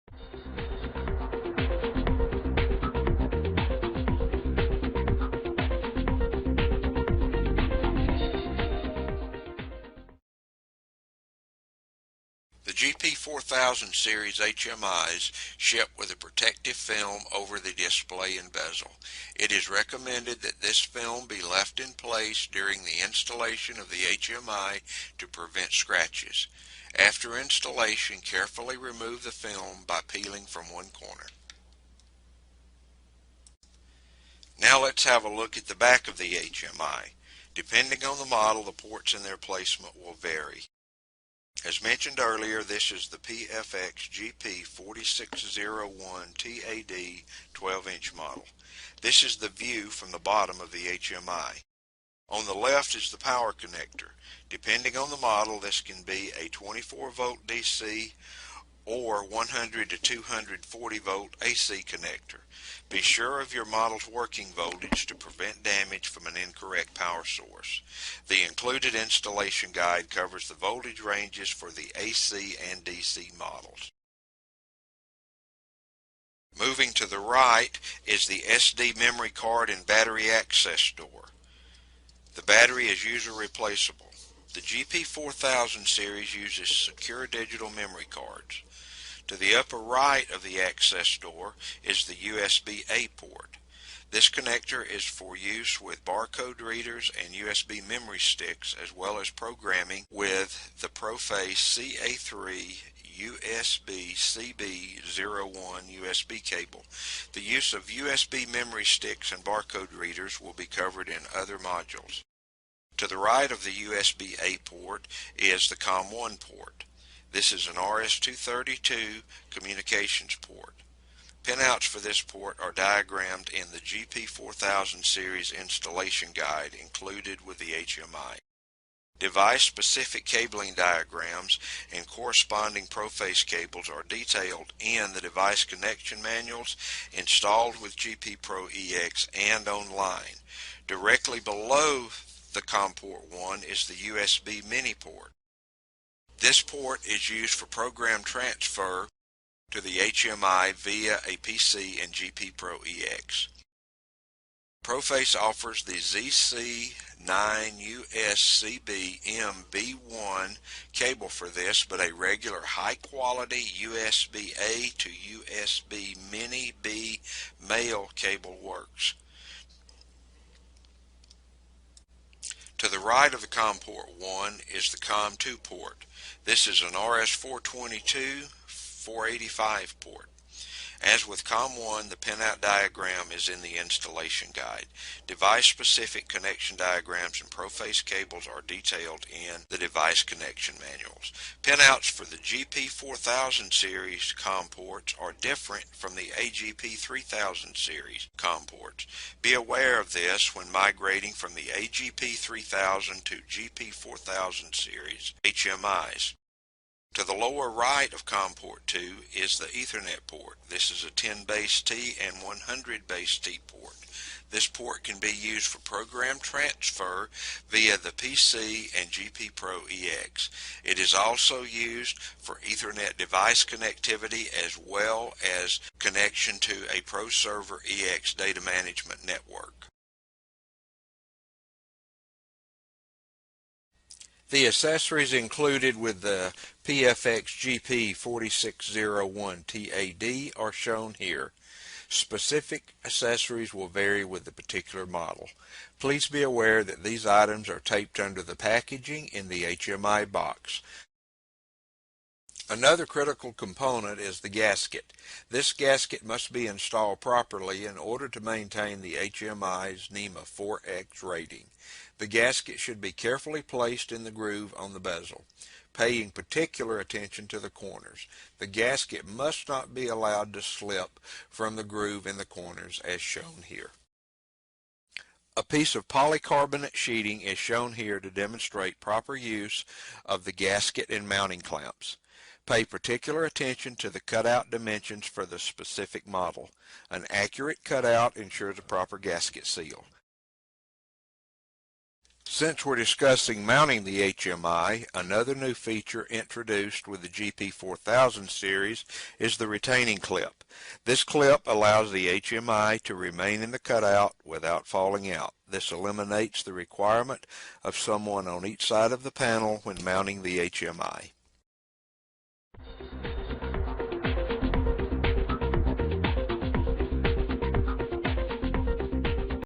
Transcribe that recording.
The GP4000 series HMIs ship with a protective film over the display and bezel. It is recommended that this film be left in place during the installation of the HMI to prevent scratches. After installation, carefully remove the film by peeling from one corner. Now let's have a look at the back of the HMI. Depending on the model, the ports and their placement will vary. As mentioned earlier, this is the PFXGP4301TAD 12-inch model. This is the view from the bottom of the HMI. On the left is the power connector. Depending on the model, this can be a 24-volt DC or 100 to 240 volt AC connector. Be sure of your model's working voltage to prevent damage from an incorrect power source. The included installation guide covers the voltage ranges for the AC and DC models. Moving to the right is the SD memory card and battery access door. The battery is user replaceable. The GP4000 series uses secure digital memory cards. To the upper right of the access door is the USB-A port. This connector is for use with barcode readers and USB memory sticks, as well as programming with the Proface CA3 USB-CB01 USB cable. The use of USB memory sticks and barcode readers will be covered in other modules. To the right of the USB-A port is the COM1 port. This is an RS-232 communications port. Pinouts for this port are diagrammed in the GP4000 series installation guide included with the HMI. Device-specific cabling diagrams and corresponding Proface cables are detailed in the device connection manuals installed with GP Pro EX and online. Directly below the COM port 1 is the USB mini port. This port is used for program transfer to the HMI via a PC and GP Pro EX. Proface offers the ZC9USCB-MB1 cable for this, but a regular high-quality USB-A to USB Mini B male cable works. To the right of the COM port 1 is the COM 2 port. This is an RS-422/485 port. As with COM 1, the pinout diagram is in the installation guide. Device-specific connection diagrams and Proface cables are detailed in the device connection manuals. Pinouts for the GP4000 series COM ports are different from the AGP3000 series COM ports. Be aware of this when migrating from the AGP3000 to GP4000 series HMIs. To the lower right of COM port 2 is the Ethernet port. This is a 10 base T and 100 base T port. This port can be used for program transfer via the PC and GP Pro EX. It is also used for Ethernet device connectivity as well as connection to a Pro Server EX data management network. The accessories included with the PFXGP4301TAD are shown here. Specific accessories will vary with the particular model. Please be aware that these items are taped under the packaging in the HMI box. Another critical component is the gasket. This gasket must be installed properly in order to maintain the HMI's NEMA 4X rating. The gasket should be carefully placed in the groove on the bezel, paying particular attention to the corners. The gasket must not be allowed to slip from the groove in the corners as shown here. A piece of polycarbonate sheeting is shown here to demonstrate proper use of the gasket and mounting clamps. Pay particular attention to the cutout dimensions for the specific model. An accurate cutout ensures a proper gasket seal. Since we're discussing mounting the HMI, another new feature introduced with the GP4000 series is the retaining clip. This clip allows the HMI to remain in the cutout without falling out. This eliminates the requirement of someone on each side of the panel when mounting the HMI.